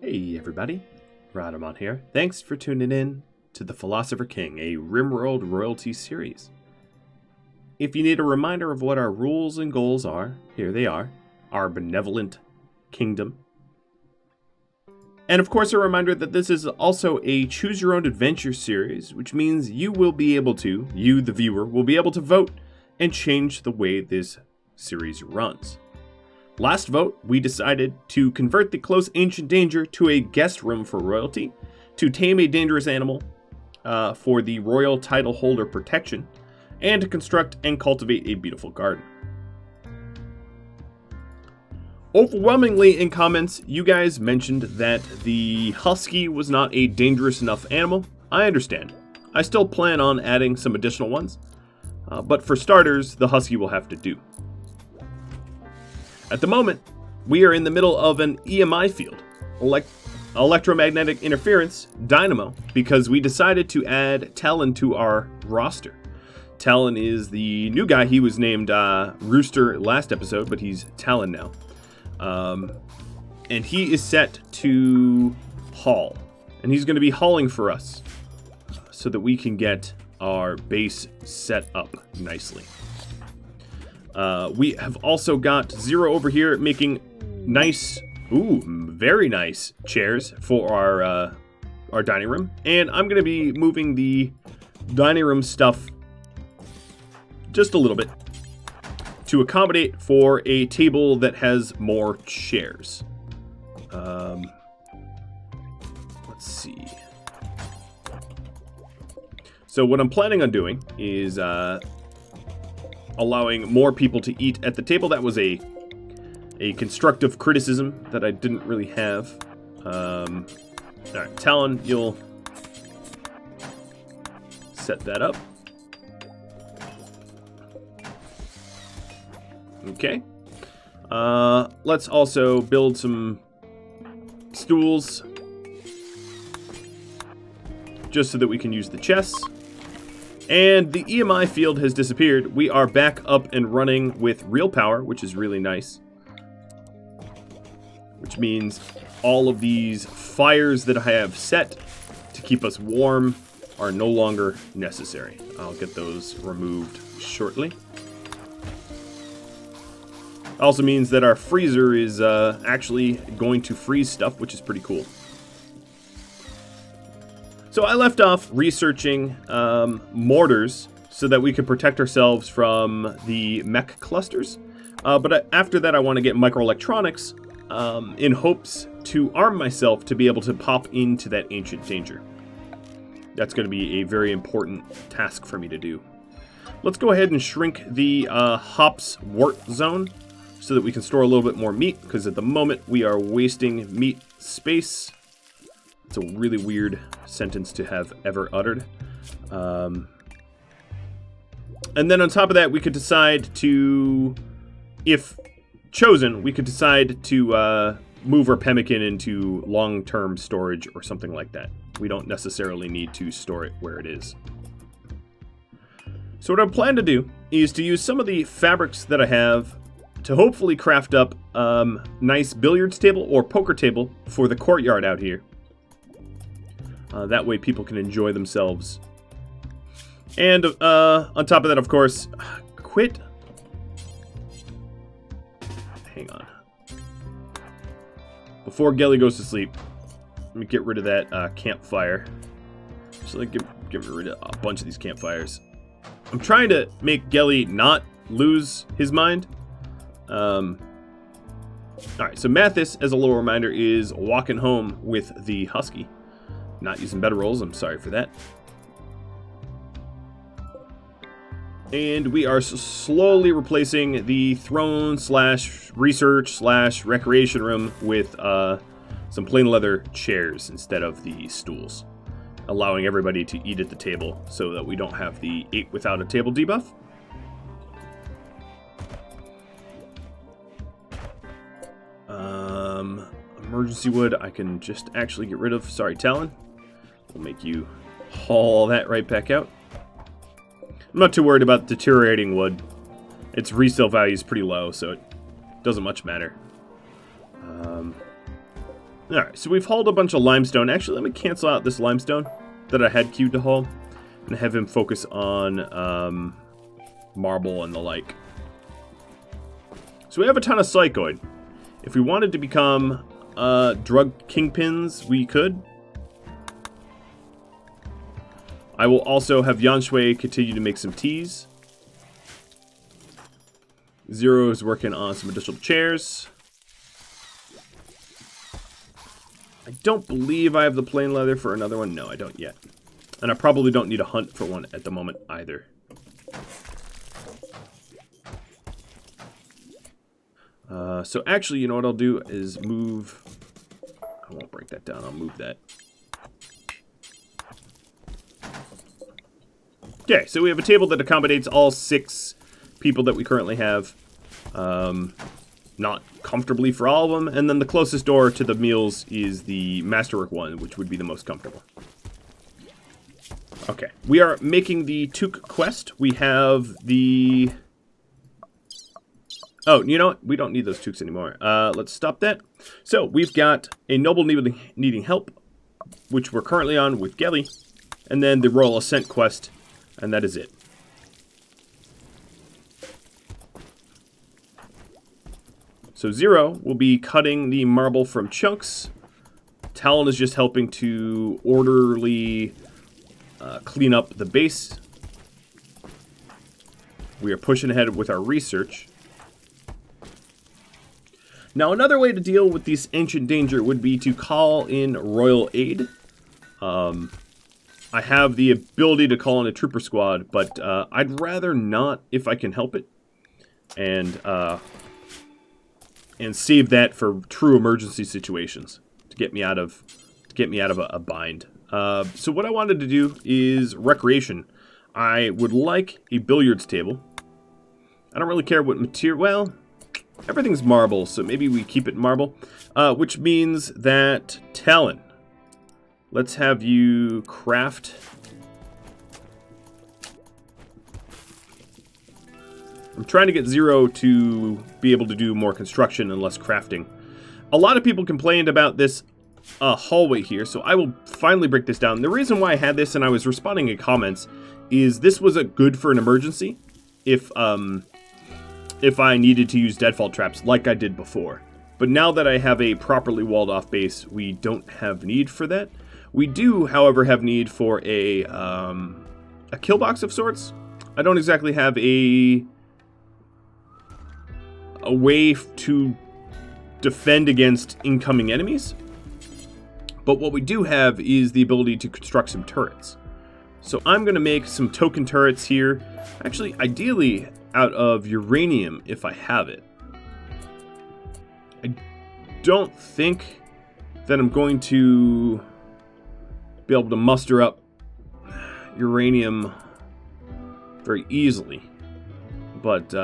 Hey everybody, Radamon here. Thanks for tuning in to the Philosopher King, a RimWorld royalty series. If you need a reminder of what our rules and goals are, here they are. Our benevolent kingdom. And of course a reminder that this is also a choose your own adventure series, which means you will be able to, you the viewer, will be able to vote and change the way this series runs. Last vote, we decided to convert the Close Ancient Danger to a guest room for royalty, to tame a dangerous animal for the royal title holder protection, and to construct and cultivate a beautiful garden. Overwhelmingly in comments, you guys mentioned that the husky was not a dangerous enough animal. I understand. I still plan on adding some additional ones, but for starters, the husky will have to do. At the moment, we are in the middle of an EMI field, electromagnetic interference, dynamo, because we decided to add Talon to our roster. Talon is the new guy. He was named Rooster last episode, but he's Talon now. And he is set to haul, and he's going to be hauling for us so that we can get our base set up nicely. We have also got Zero over here making nice, very nice chairs for our dining room. And I'm going to be moving the dining room stuff just a little bit to accommodate for a table that has more chairs. Let's see. So what I'm planning on doing is allowing more people to eat at the table. That was a constructive criticism that I didn't really have. Alright, Talon, you'll set that up. Okay. Let's also build some stools just so that we can use the chests. And the EMI field has disappeared. We are back up and running with real power, which is really nice. Which means all of these fires that I have set to keep us warm are no longer necessary. I'll get those removed shortly. Also means that our freezer is actually going to freeze stuff, which is pretty cool. So I left off researching mortars so that we could protect ourselves from the mech clusters. But after that, I want to get microelectronics in hopes to arm myself to be able to pop into that ancient danger. That's going to be a very important task for me to do. Let's go ahead and shrink the hops wart zone so that we can store a little bit more meat, because at the moment we are wasting meat space. It's a really weird sentence to have ever uttered. And then on top of that, we could decide to, if chosen, we could decide to move our pemmican into long-term storage or something like that. We don't necessarily need to store it where it is. So what I plan to do is to use some of the fabrics that I have to hopefully craft up nice billiards table or poker table for the courtyard out here. That way people can enjoy themselves. And on top of that, of course, quit. Hang on. Before Gelly goes to sleep, let me get rid of that campfire. So let me get rid of a bunch of these campfires. I'm trying to make Gelly not lose his mind. Alright, so Mathis, as a little reminder, is walking home with the husky. Not using better rolls, I'm sorry for that. And we are slowly replacing the throne / research / recreation room with some plain leather chairs instead of the stools, allowing everybody to eat at the table so that we don't have the eat without a table debuff. Emergency wood I can just actually get rid of. Sorry, Talon. We'll make you haul all that right back out. I'm not too worried about deteriorating wood. Its resale value is pretty low, so it doesn't much matter. Alright, so we've hauled a bunch of limestone. Actually, let me cancel out this limestone that I had queued to haul and have him focus on marble and the like. So we have a ton of psychoid. If we wanted to become drug kingpins, we could. I will also have Yanshui continue to make some teas. Zero is working on some additional chairs. I don't believe I have the plain leather for another one. No, I don't yet. And I probably don't need a hunt for one at the moment either. So actually, you know what I'll do is move... I won't break that down. I'll move that. Okay, so we have a table that accommodates all 6 people that we currently have. Not comfortably for all of them. And then the closest door to the meals is the masterwork one, which would be the most comfortable. Okay, we are making the Took quest. We have the... Oh, you know what? We don't need those Tooks anymore. Let's stop that. So, we've got a noble needing help, which we're currently on with Gelly. And then the Royal Ascent quest, and that is it. So Zero will be cutting the marble from chunks. Talon is just helping to orderly clean up the base. We are pushing ahead with our research. Now, another way to deal with this ancient danger would be to call in royal aid. I have the ability to call in a trooper squad, but I'd rather not if I can help it. And save that for true emergency situations to get me out of a bind. So what I wanted to do is recreation. I would like a billiards table. I don't really care what material. Well, everything's marble, so maybe we keep it marble. Which means that Talon, let's have you craft. I'm trying to get Zero to be able to do more construction and less crafting. A lot of people complained about this hallway here, so I will finally break this down. The reason why I had this and I was responding in comments is this was a good for an emergency if I needed to use deadfall traps like I did before. But now that I have a properly walled off base, we don't have need for that. We do, however, have need for a kill box of sorts. I don't exactly have a way to defend against incoming enemies. But what we do have is the ability to construct some turrets. So I'm going to make some token turrets here. Actually, ideally out of uranium if I have it. I don't think that I'm going to be able to muster up uranium very easily. But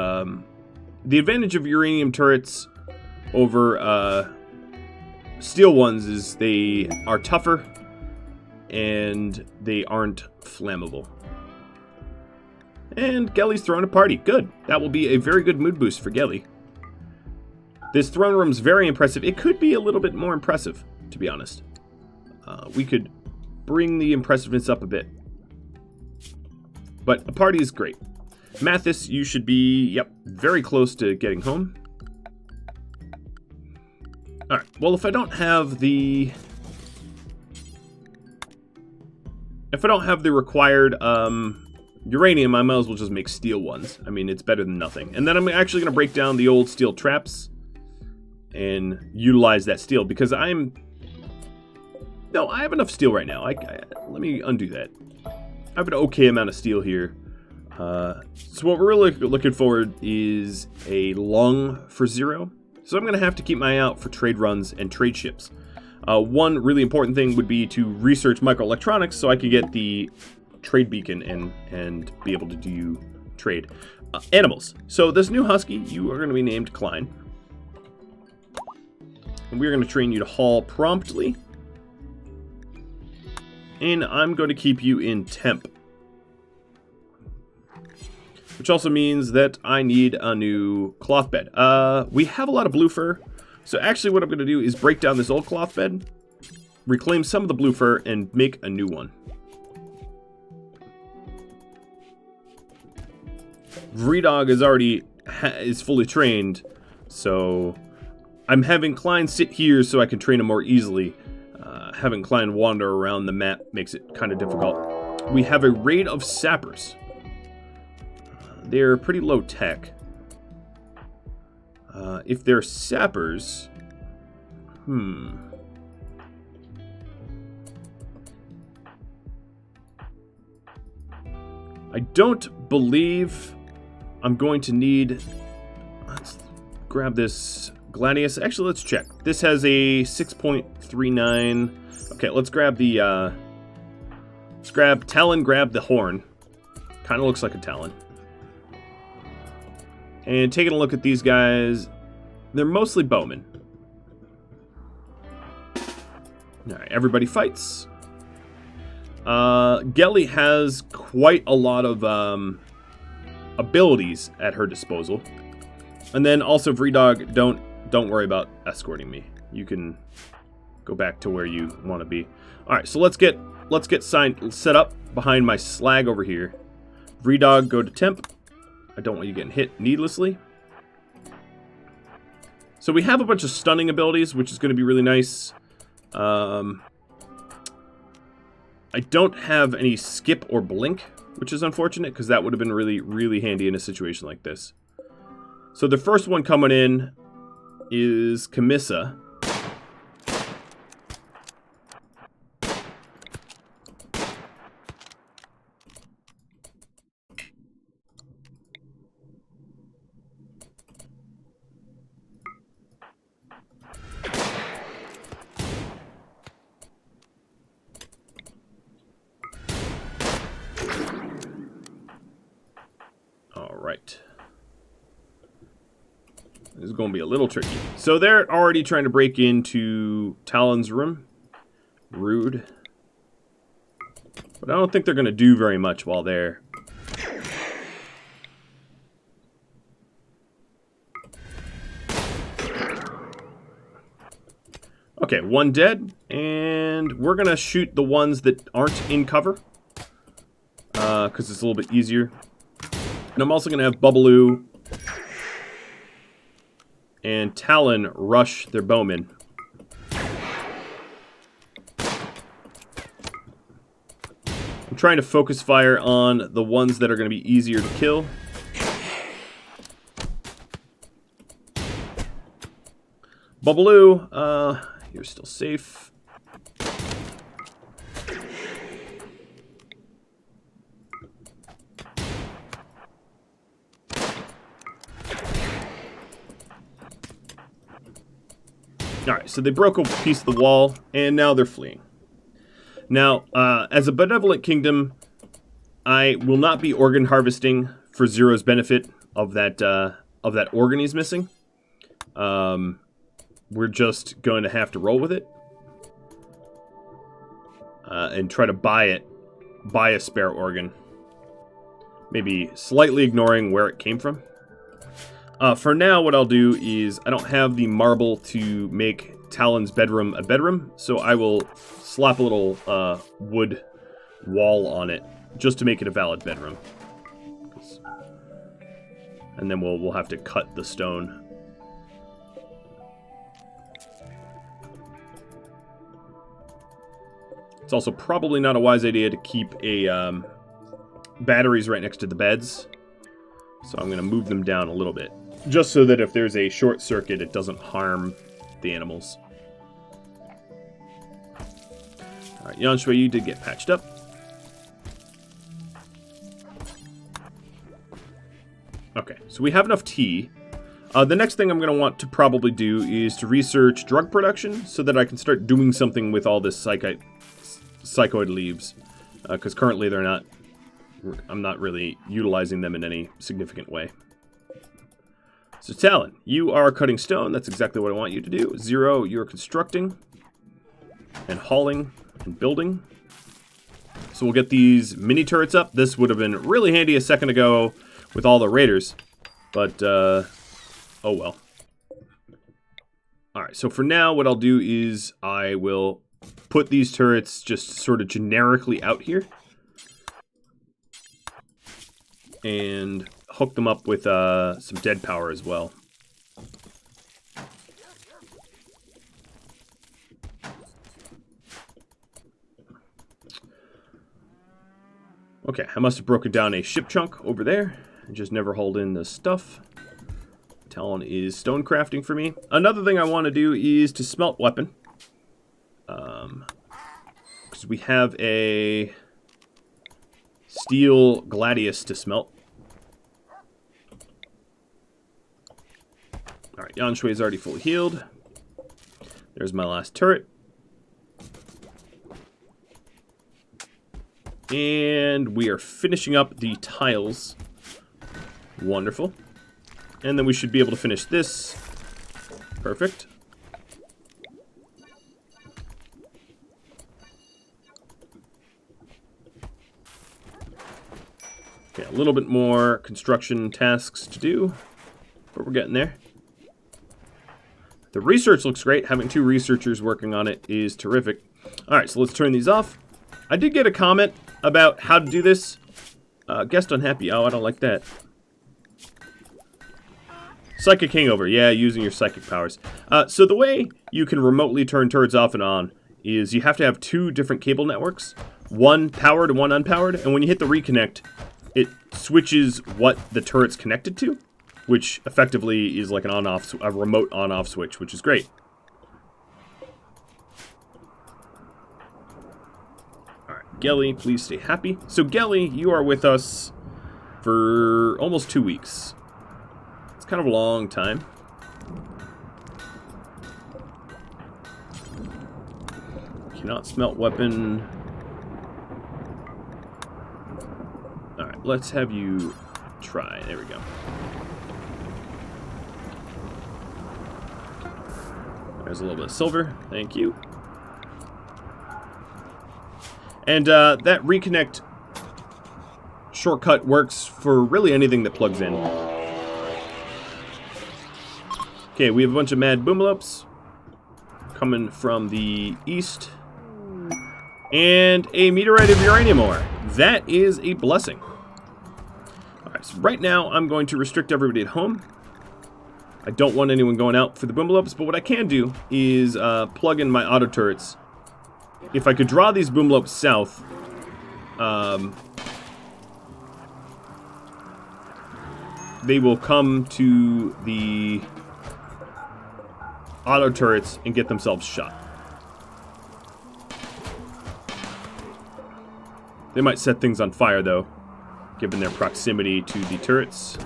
the advantage of uranium turrets over steel ones is they are tougher and they aren't flammable. And Gelly's throwing a party. Good. That will be a very good mood boost for Gelly. This throne room's very impressive. It could be a little bit more impressive, to be honest. We could bring the impressiveness up a bit. But a party is great. Mathis, you should be, yep, very close to getting home. Alright, well, if I don't have the required uranium, I might as well just make steel ones. I mean, it's better than nothing. And then I'm actually going to break down the old steel traps and utilize that steel because I have enough steel right now. Let me undo that. I have an okay amount of steel here. So what we're really looking for is a lung for Zero. So I'm going to have to keep my eye out for trade runs and trade ships. One really important thing would be to research microelectronics so I could get the trade beacon and be able to do trade. Animals. So this new husky, you are going to be named Klein. And we're going to train you to haul promptly. And I'm going to keep you in temp. Which also means that I need a new cloth bed. We have a lot of blue fur, So actually what I'm going to do is break down this old cloth bed, reclaim some of the blue fur, and make a new one. Vredog is fully trained, so I'm having Klein sit here so I can train him more easily. Having Klein wander around the map makes it kind of difficult. We have a raid of sappers. They're pretty low tech. If they're sappers... I don't believe I'm going to need... Let's grab this Gladius. Actually, let's check. This has a 6.39. Okay, let's grab the... let's grab Talon, grab the horn. Kind of looks like a Talon. And taking a look at these guys, they're mostly bowmen. Alright, everybody fights. Gelly has quite a lot of abilities at her disposal. And then also Vredog, don't worry about escorting me. You can go back to where you want to be. Alright, so let's get set up behind my slag over here. Vredog, go to temp. I don't want you getting hit needlessly. So we have a bunch of stunning abilities, which is going to be really nice. I don't have any skip or blink, which is unfortunate, because that would have been really, really handy in a situation like this. So the first one coming in is Camissa. Alright. This is going to be a little tricky. So they're already trying to break into Talon's room. Rude. But I don't think they're going to do very much while they're... Okay, one dead. And we're going to shoot the ones that aren't in cover. Because it's a little bit easier. And I'm also going to have Bubbaloo and Talon rush their bowmen. I'm trying to focus fire on the ones that are going to be easier to kill. Bubbaloo, you're still safe. Alright, so they broke a piece of the wall, and now they're fleeing. Now, as a benevolent kingdom, I will not be organ harvesting for Zero's benefit of that organ he's missing. We're just going to have to roll with it. And try to buy a spare organ. Maybe slightly ignoring where it came from. For now, what I'll do is, I don't have the marble to make Talon's bedroom a bedroom, so I will slap a little wood wall on it, just to make it a valid bedroom. And then we'll have to cut the stone. It's also probably not a wise idea to keep batteries right next to the beds, so I'm going to move them down a little bit. Just so that if there's a short circuit, it doesn't harm the animals. Alright, Yanshui, you did get patched up. Okay, so we have enough tea. The next thing I'm going to want to probably do is to research drug production so that I can start doing something with all this psychoid leaves. Because currently they're not... I'm not really utilizing them in any significant way. So Talon, you are cutting stone. That's exactly what I want you to do. Zero, you're constructing and hauling and building. So we'll get these mini turrets up. This would have been really handy a second ago with all the raiders. But, oh well. Alright, so for now, what I'll do is I will put these turrets just sort of generically out here. And hook them up with some dead power as well. Okay, I must have broken down a ship chunk over there. I just never hauled in the stuff. Talon is stone crafting for me. Another thing I want to do is to smelt weapon. Because we have a steel gladius to smelt. Alright, Yanshui is already fully healed. There's my last turret. And we are finishing up the tiles. Wonderful. And then we should be able to finish this. Perfect. Okay, a little bit more construction tasks to do, but we're getting there. The research looks great. Having 2 researchers working on it is terrific. Alright, so let's turn these off. I did get a comment about how to do this. Guest unhappy. Oh, I don't like that. Psychic hangover. Yeah, using your psychic powers. So the way you can remotely turn turrets off and on is you have to have 2 different cable networks. One powered and one unpowered. And when you hit the reconnect, it switches what the turret's connected to, which effectively is like an on-off, a remote on-off switch, which is great. Alright, Gelly, please stay happy. So Gelly, you are with us for almost 2 weeks. It's kind of a long time. Cannot smelt weapon. Alright, let's have you try. There we go. There's a little bit of silver. Thank you. And that reconnect shortcut works for really anything that plugs in. Okay, we have a bunch of mad boomalopes coming from the east. And a meteorite of uranium ore. That is a blessing. Alright, so right now I'm going to restrict everybody at home. I don't want anyone going out for the boomalopes, but what I can do is plug in my auto turrets. If I could draw these boomalopes south, they will come to the auto turrets and get themselves shot. They might set things on fire, though, given their proximity to the turrets.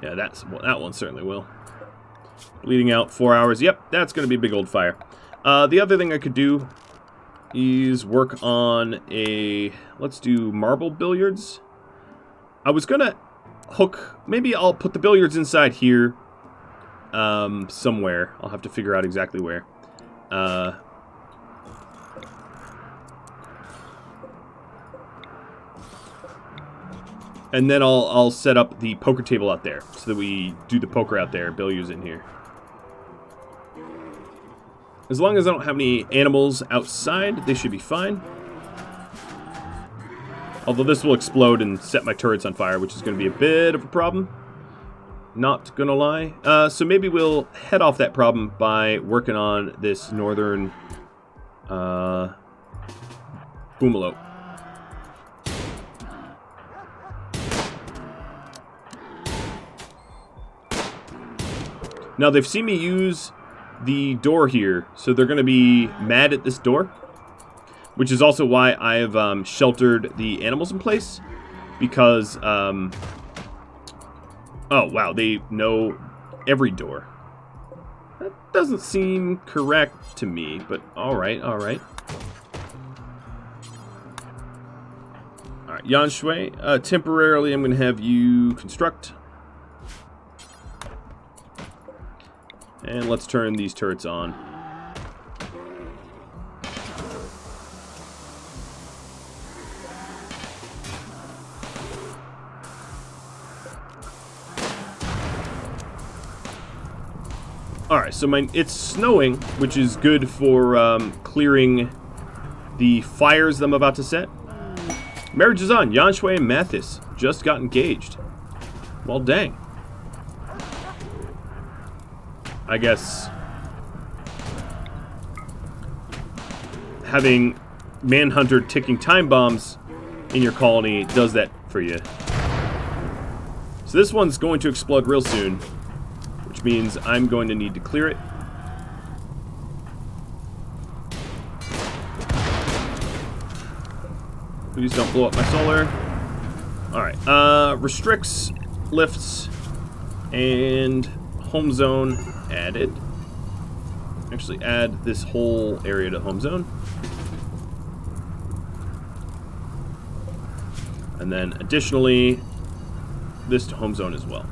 Yeah, that one certainly will. Bleeding out 4 hours. Yep, that's going to be a big old fire. The other thing I could do is work on a... Let's do marble billiards. I was going to hook... Maybe I'll put the billiards inside here. Somewhere. I'll have to figure out exactly where. And then I'll set up the poker table out there, so that we do the poker out there, billiards in here. As long as I don't have any animals outside, they should be fine. Although this will explode and set my turrets on fire, which is going to be a bit of a problem. Not gonna lie. So maybe we'll head off that problem by working on this northern boomalope. Now they've seen me use the door here, so they're going to be mad at this door. Which is also why I've sheltered the animals in place. Because, oh wow, they know every door. That doesn't seem correct to me, but alright, alright. Alright, Yanshui, temporarily I'm going to have you construct. And let's turn these turrets on. Alright, so it's snowing, which is good for clearing the fires that I'm about to set. Marriage is on. Yan Shui and Mathis just got engaged. Well, dang. I guess having Manhunter ticking time bombs in your colony does that for you. So this one's going to explode real soon, which means I'm going to need to clear it. Please don't blow up my solar. Alright, restricts, lifts, and home zone added. Actually add this whole area to home zone. And then additionally, this to home zone as well.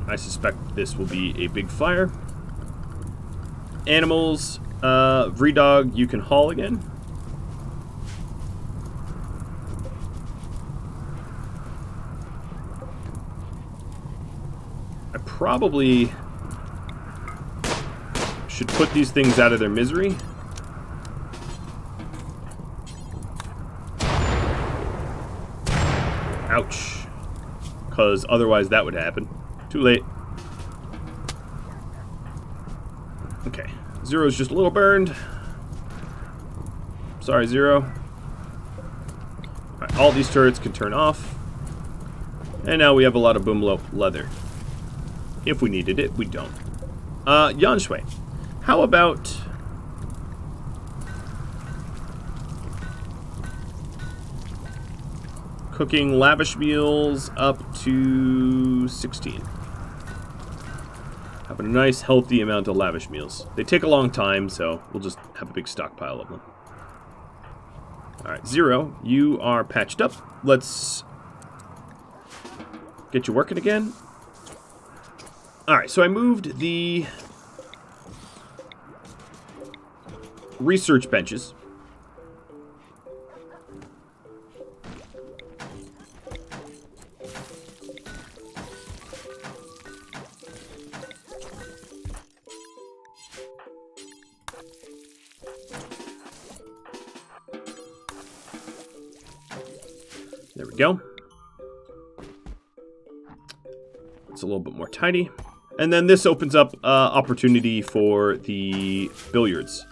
I suspect this will be a big fire. Animals, Vredog, you can haul again. I probably should put these things out of their misery. Ouch. Because otherwise that would happen. Too late. Okay. Zero's just a little burned. Sorry, Zero. Alright, all these turrets can turn off. And now we have a lot of boomlope leather. If we needed it, we don't. Yan Shui. How about cooking lavish meals up to 16. Have a nice healthy amount of lavish meals. They take a long time, so we'll just have a big stockpile of them. Alright, Zero, you are patched up. Let's get you working again. Alright, so I moved the research benches. There we go. It's a little bit more tidy. And then this opens up opportunity for the billiards.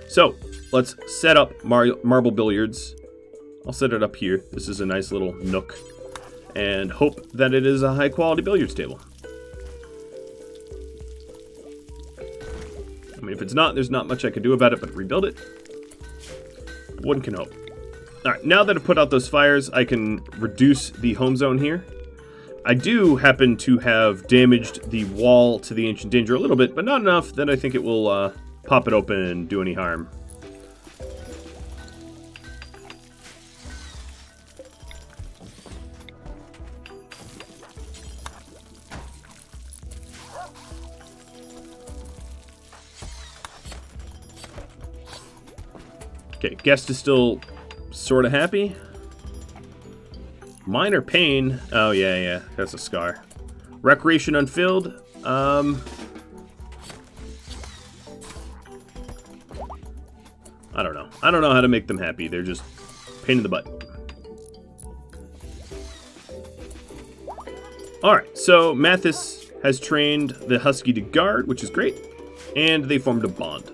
So, let's set up marble billiards. I'll set it up here. This is a nice little nook. And hope that it is a high quality billiards table. I mean, if it's not, there's not much I can do about it but rebuild it. One can hope. Alright, now that I've put out those fires, I can reduce the home zone here. I do happen to have damaged the wall to the Ancient Danger a little bit, but not enough that I think it will pop it open and do any harm. Okay, guest is still sort of happy. Minor pain. Oh, yeah, that's a scar. Recreation unfilled. I don't know. I don't know how to make them happy. They're just pain in the butt. Alright, so Mathis has trained the Husky to guard, which is great. And they formed a bond.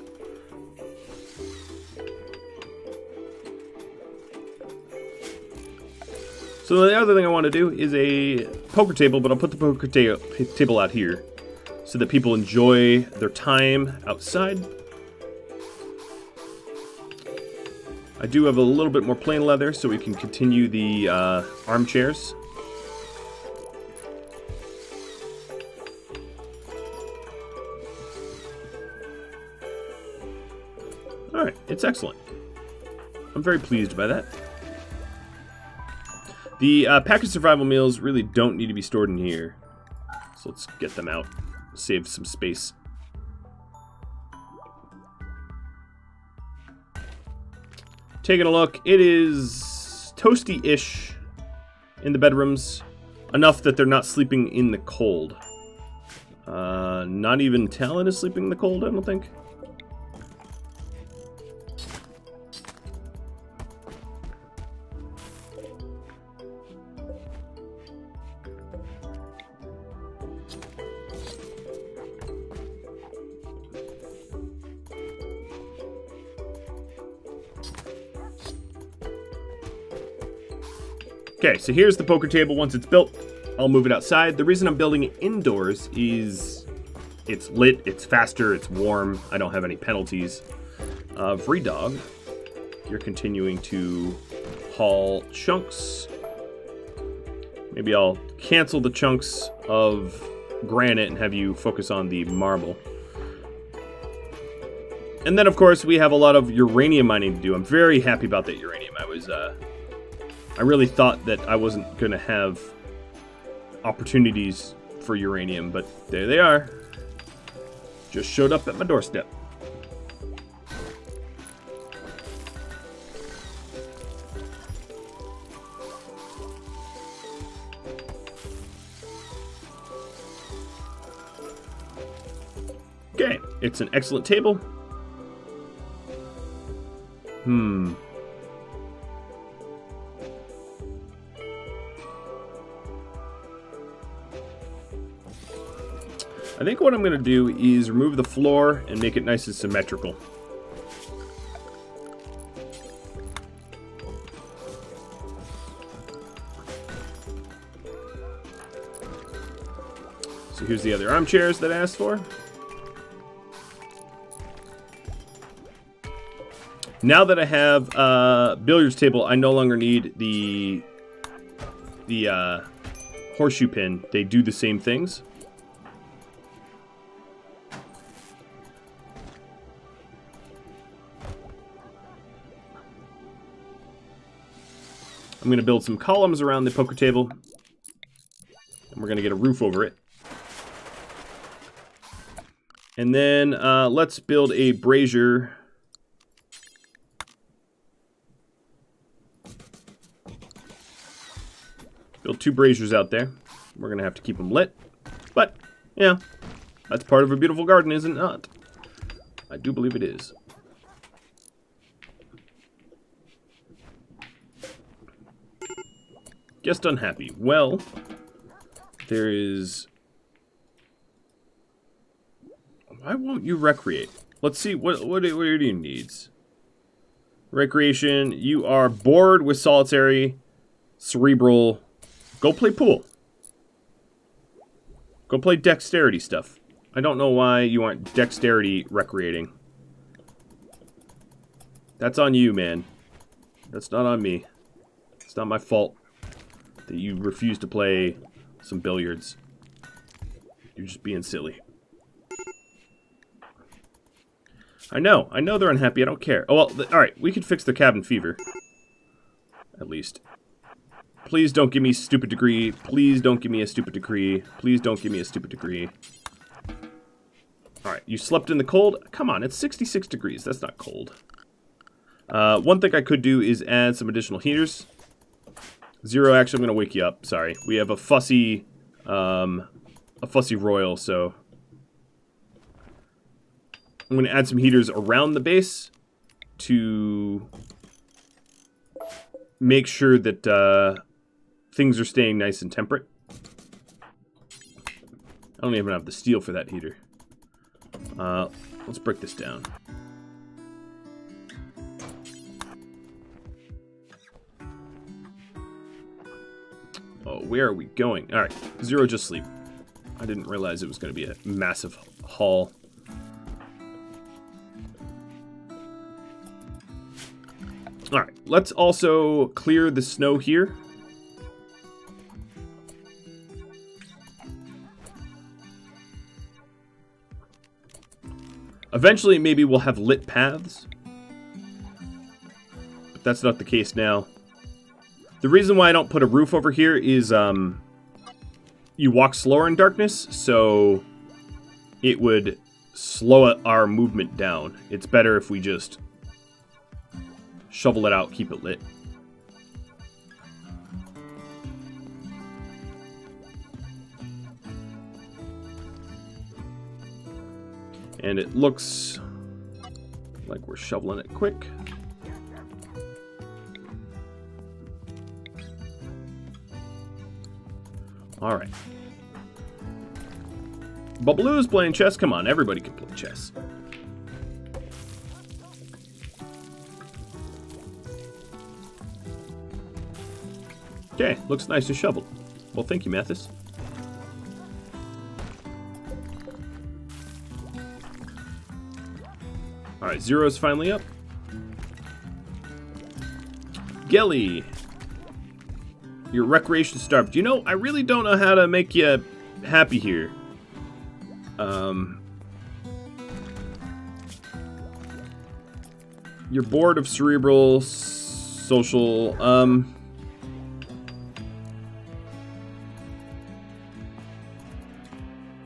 So the other thing I want to do is a poker table, but I'll put the poker table out here so that people enjoy their time outside. I do have a little bit more plain leather so we can continue the armchairs. Alright, it's excellent. I'm very pleased by that. The packaged survival meals really don't need to be stored in here. So let's get them out. Save some space. Taking a look. It is toasty-ish in the bedrooms. Enough that they're not sleeping in the cold. Not even Talon is sleeping in the cold, I don't think. Okay, so here's the poker table. Once it's built, I'll move it outside. The reason I'm building it indoors is it's lit, it's faster, it's warm. I don't have any penalties. Free dog, you're continuing to haul chunks. Maybe I'll cancel the chunks of granite and have you focus on the marble. And then, of course, we have a lot of uranium mining to do. I'm very happy about that uranium. I really thought that I wasn't going to have opportunities for uranium, but there they are. Just showed up at my doorstep. Okay, it's an excellent table. I think what I'm going to do is remove the floor and make it nice and symmetrical. So here's the other armchairs that I asked for. Now that I have a billiards table, I no longer need the horseshoe pin. They do the same things. I'm going to build some columns around the poker table, and we're going to get a roof over it. And then let's build a brazier. Build 2 braziers out there. We're going to have to keep them lit. But, yeah, that's part of a beautiful garden, is it not? I do believe it is. Guest unhappy. Well, there is... Why won't you recreate? Let's see, what are your needs? Recreation, you are bored with solitary, cerebral. Go play pool. Go play dexterity stuff. I don't know why you aren't dexterity recreating. That's on you, man. That's not on me. It's not my fault that you refuse to play some billiards. You're just being silly. I know they're unhappy, I don't care. Oh, well, alright, we could fix their cabin fever. At least. Please don't give me a stupid degree. Please don't give me a stupid degree. Please don't give me a stupid degree. Alright, you slept in the cold? Come on, it's 66 degrees, that's not cold. One thing I could do is add some additional heaters. Zero, actually, I'm going to wake you up. Sorry. We have a fussy royal, so I'm going to add some heaters around the base to make sure that things are staying nice and temperate. I don't even have the steel for that heater. Let's break this down. Oh, where are we going? Alright, Zero, just sleep. I didn't realize it was going to be a massive haul. Alright, let's also clear the snow here. Eventually, maybe we'll have lit paths. But that's not the case now. The reason why I don't put a roof over here is you walk slower in darkness, so it would slow our movement down. It's better if we just shovel it out, keep it lit. And it looks like we're shoveling it quick. All right. Bubbaloo's playing chess. Come on, everybody can play chess. Okay, looks nice and shoveled. Well, thank you, Mathis. All right, Zero's finally up. Gelly, you're recreation starved. You know, I really don't know how to make you happy here. You're bored of cerebral, social,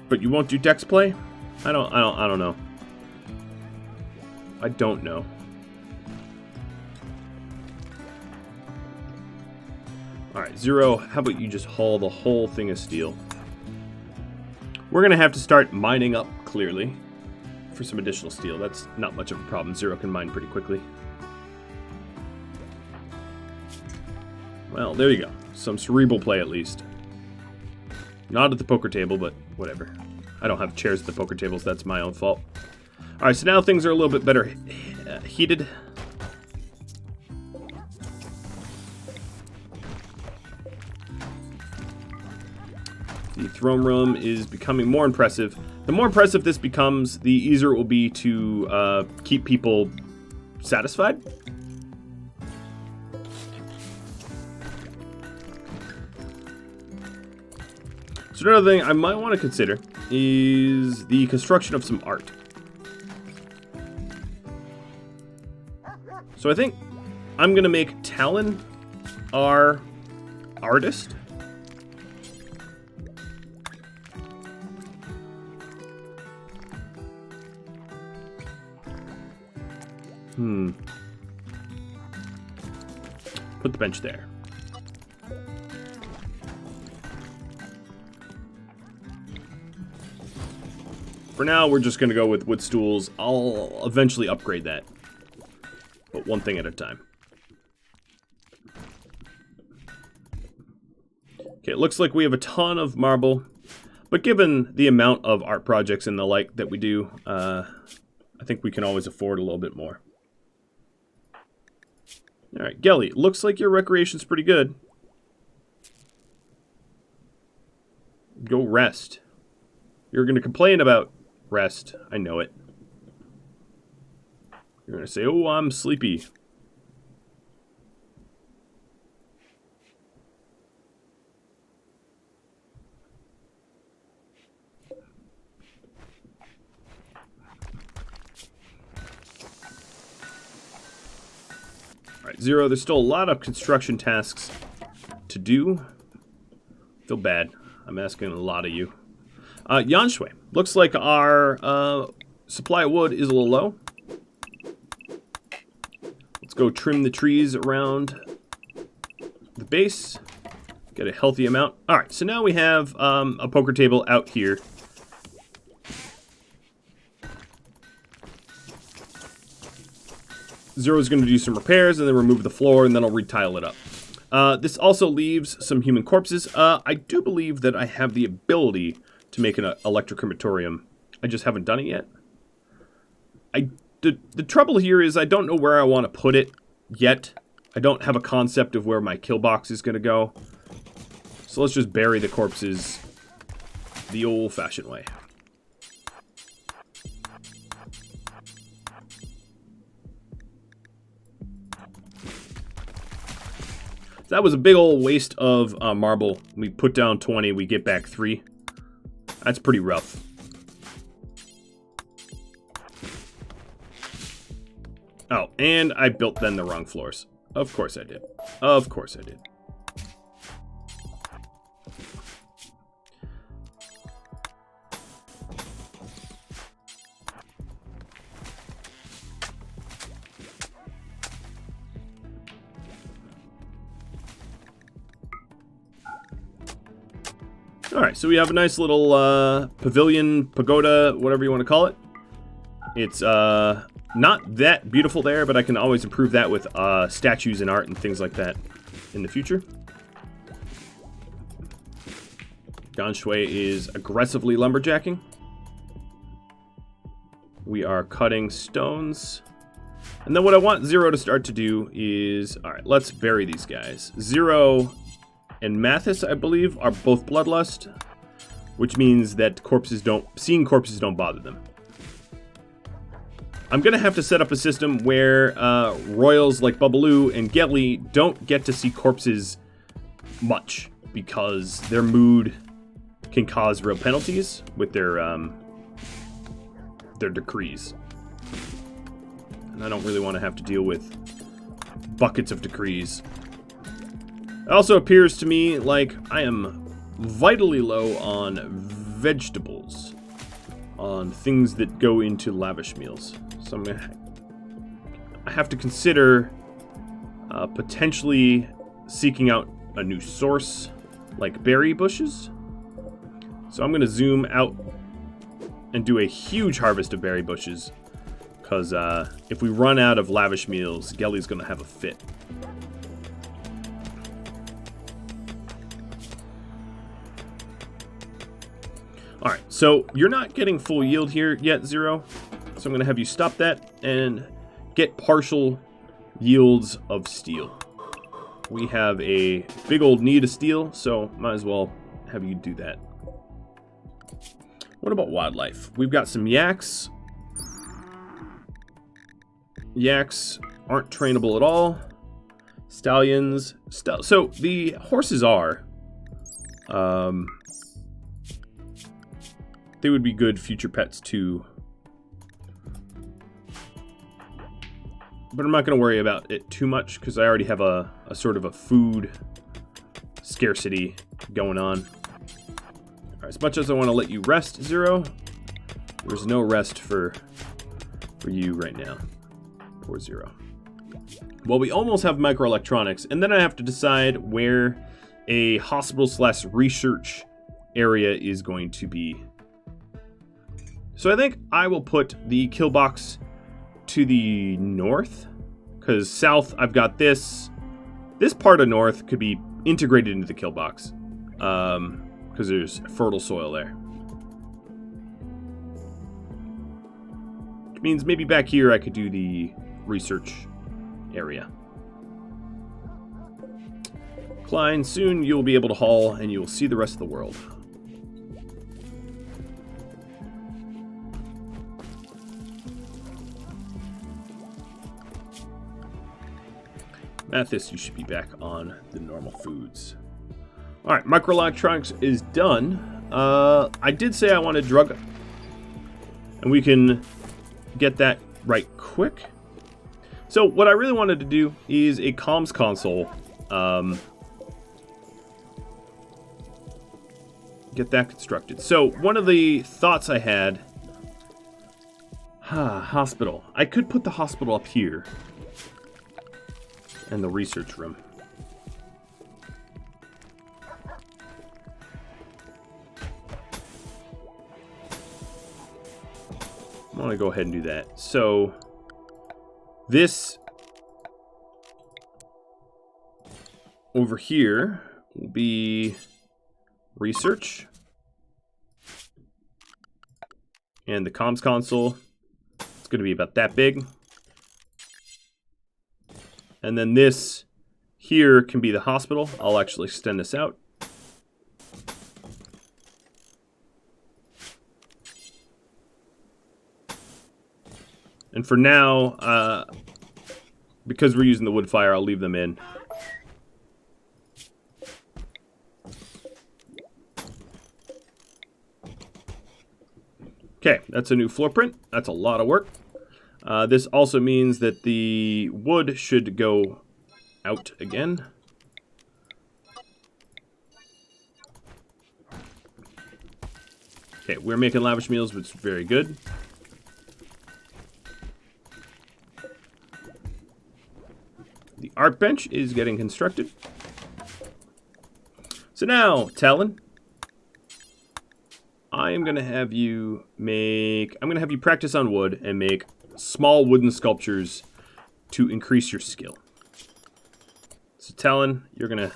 but you won't do dex play? I don't know. I don't know. Alright, Zero, how about you just haul the whole thing of steel? We're gonna have to start mining up, clearly, for some additional steel. That's not much of a problem. Zero can mine pretty quickly. Well, there you go. Some cerebral play, at least. Not at the poker table, but whatever. I don't have chairs at the poker tables. That's my own fault. Alright, so now things are a little bit better heated. The throne room is becoming more impressive. The more impressive this becomes, the easier it will be to keep people satisfied. So another thing I might want to consider is the construction of some art. So I think I'm going to make Talon our artist. Put the bench there. For now, we're just going to go with wood stools. I'll eventually upgrade that. But one thing at a time. Okay, it looks like we have a ton of marble. But given the amount of art projects and the like that we do, I think we can always afford a little bit more. Alright, Gelly, looks like your recreation's pretty good. Go rest. You're going to complain about rest. I know it. You're going to say, oh, I'm sleepy. Alright, Zero, there's still a lot of construction tasks to do. Feel bad. I'm asking a lot of you. Yanshui, looks like our supply of wood is a little low. Let's go trim the trees around the base. Get a healthy amount. Alright, so now we have a poker table out here. Zero's going to do some repairs and then remove the floor, and then I'll retile it up. This also leaves some human corpses. I do believe that I have the ability to make an electrocrimatorium. I just haven't done it yet. The trouble here is I don't know where I want to put it yet. I don't have a concept of where my kill box is going to go. So let's just bury the corpses the old-fashioned way. That was a big old waste of marble. We put down 20, we get back 3. That's pretty rough. Oh, and I built then the wrong floors. Of course I did. Of course I did. Alright, so we have a nice little pavilion, pagoda, whatever you want to call it. It's not that beautiful there, but I can always improve that with statues and art and things like that in the future. Ganshui is aggressively lumberjacking. We are cutting stones. And then what I want Zero to start to do is... Alright, let's bury these guys. Zero and Mathis, I believe, are both bloodlust, which means that seeing corpses don't bother them. I'm going to have to set up a system where royals like Bubbaloo and Gelly don't get to see corpses much, because their mood can cause real penalties with their decrees. And I don't really want to have to deal with buckets of decrees. It also appears to me like I am vitally low on vegetables, on things that go into lavish meals. So I have to consider potentially seeking out a new source, like berry bushes. So I'm going to zoom out and do a huge harvest of berry bushes, because if we run out of lavish meals, Gelly's going to have a fit. Alright, so you're not getting full yield here yet, Zero. So I'm going to have you stop that and get partial yields of steel. We have a big old need of steel, so might as well have you do that. What about wildlife? We've got some yaks. Yaks aren't trainable at all. Stallions. So the horses are. They would be good future pets too. But I'm not going to worry about it too much, because I already have a sort of a food scarcity going on. As much as I want to let you rest, Zero, there's no rest for you right now. Poor Zero. Well, we almost have microelectronics, and then I have to decide where a hospital/research area is going to be. So I think I will put the kill box to the north, because south I've got this part of north could be integrated into the kill box, because there's fertile soil there, which means maybe back here I could do the research area. Klein, soon you'll be able to haul and you'll see the rest of the world. Mathis, you should be back on the normal foods. Alright, microelectronics is done. I did say I wanted drug, and we can get that right quick. So what I really wanted to do is a comms console. Get that constructed. So one of the thoughts I had... hospital. I could put the hospital up here. And the research room. I want to go ahead and do that. So this over here will be research. And the comms console, it's going to be about that big. And then this here can be the hospital. I'll actually extend this out. And for now, because we're using the wood fire, I'll leave them in. Okay, that's a new floor print. That's a lot of work. This also means that the wood should go out again. Okay, we're making lavish meals, which is very good. The art bench is getting constructed. So now, Talon, I I am going to have you make... I'm going to have you practice on wood and make small wooden sculptures to increase your skill. So Talon, you're going to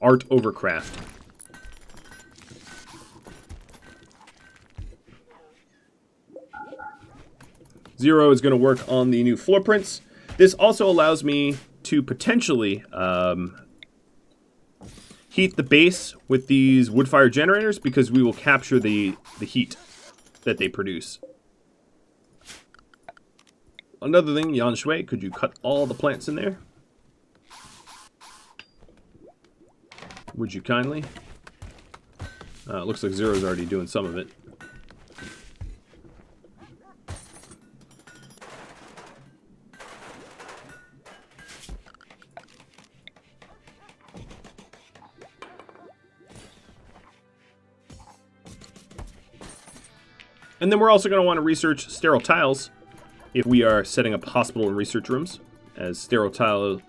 art over craft. Zero is going to work on the new floor prints. This also allows me to potentially heat the base with these wood fire generators because we will capture the heat that they produce. Another thing, Yan Shui, could you cut all the plants in there? Would you kindly? It looks like Zero's already doing some of it. And then we're also going to want to research sterile tiles if we are setting up hospital and research rooms, as sterile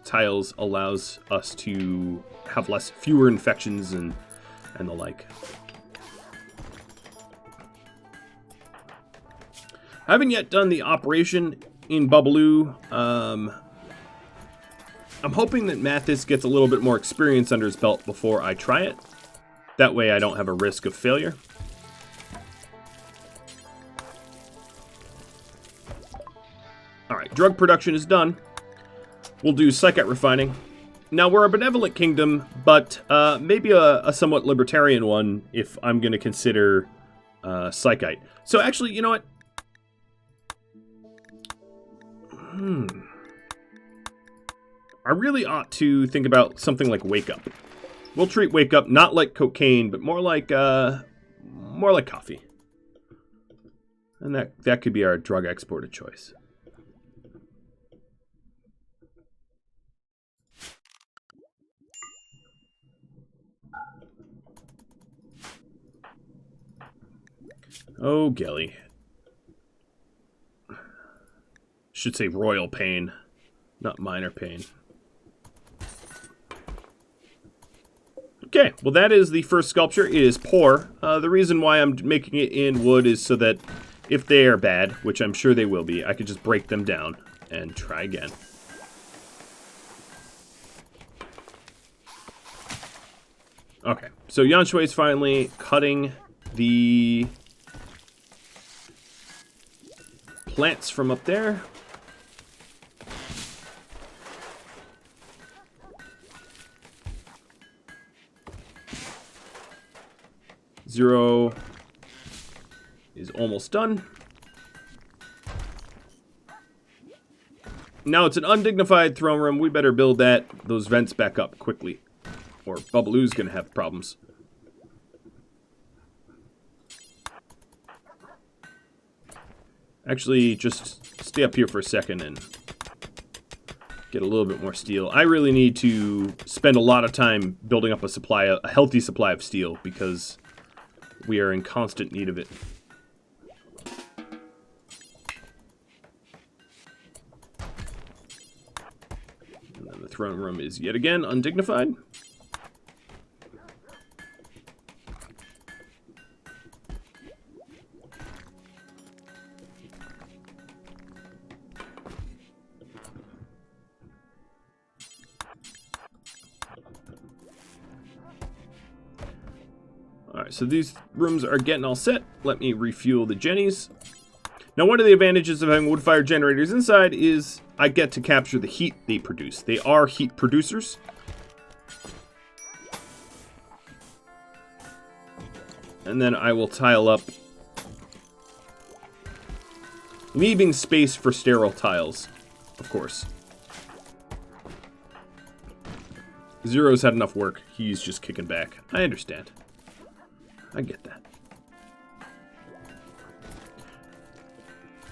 tiles allows us to have fewer infections and the like. I haven't yet done the operation in Babalu. I'm hoping that Mathis gets a little bit more experience under his belt before I try it. That way I don't have a risk of failure. Alright, drug production is done. We'll do psychite refining. Now, we're a benevolent kingdom, but maybe a somewhat libertarian one if I'm going to consider psychite. So actually, you know what? I really ought to think about something like Wake Up. We'll treat Wake Up not like cocaine, but more like coffee. And that could be our drug export of choice. Oh, Gelly. Should say royal pain, not minor pain. Okay, well that is the first sculpture. It is poor. The reason why I'm making it in wood is so that if they are bad, which I'm sure they will be, I could just break them down and try again. Okay, so Yan Shui is finally cutting the plants from up there. Zero is almost done. Now it's an undignified throne room. We better build those vents back up quickly, or Bubbalo's gonna have problems. Actually, just stay up here for a second and get a little bit more steel. I really need to spend a lot of time building up a healthy supply of steel because we are in constant need of it. And then the throne room is yet again undignified. Alright, so these rooms are getting all set. Let me refuel the Jennies. Now, one of the advantages of having wood fire generators inside is I get to capture the heat they produce. They are heat producers. And then I will tile up, leaving space for sterile tiles, of course. Zero's had enough work. He's just kicking back. I understand. I get that.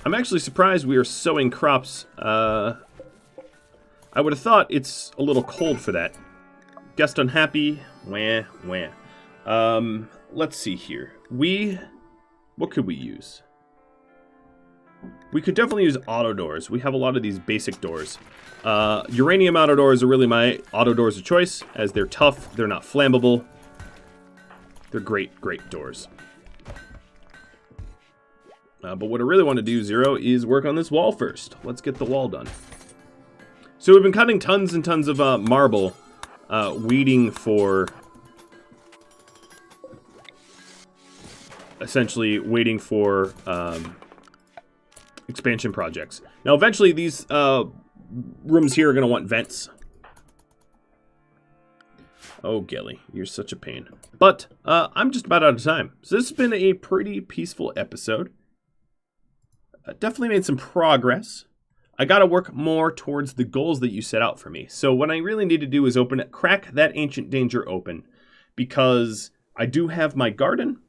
I'm actually surprised we are sowing crops. I would have thought it's a little cold for that. Guest unhappy. Wah, wah. Let's see here. What could we use? We could definitely use auto doors. We have a lot of these basic doors. Uranium auto doors are really my auto doors of choice, as they're tough, they're not flammable. They're great, great doors. But what I really want to do, Zero, is work on this wall first. Let's get the wall done. So we've been cutting tons and tons of marble, waiting for... Essentially waiting for expansion projects. Now, eventually, these rooms here are going to want vents. Oh, Gilly, you're such a pain. But I'm just about out of time. So this has been a pretty peaceful episode. Definitely made some progress. I got to work more towards the goals that you set out for me. So what I really need to do is crack that ancient danger open, because I do have my garden.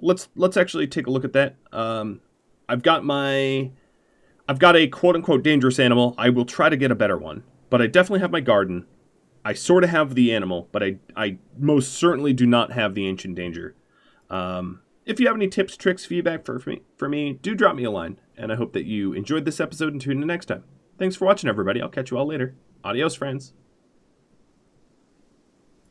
Let's actually take a look at that. I've got a quote-unquote dangerous animal. I will try to get a better one, but I definitely have my garden. I sort of have the animal, but I most certainly do not have the ancient danger. If you have any tips, tricks, feedback for me, do drop me a line, and I hope that you enjoyed this episode and tune in next time. Thanks for watching, everybody. I'll catch you all later. Adios, friends.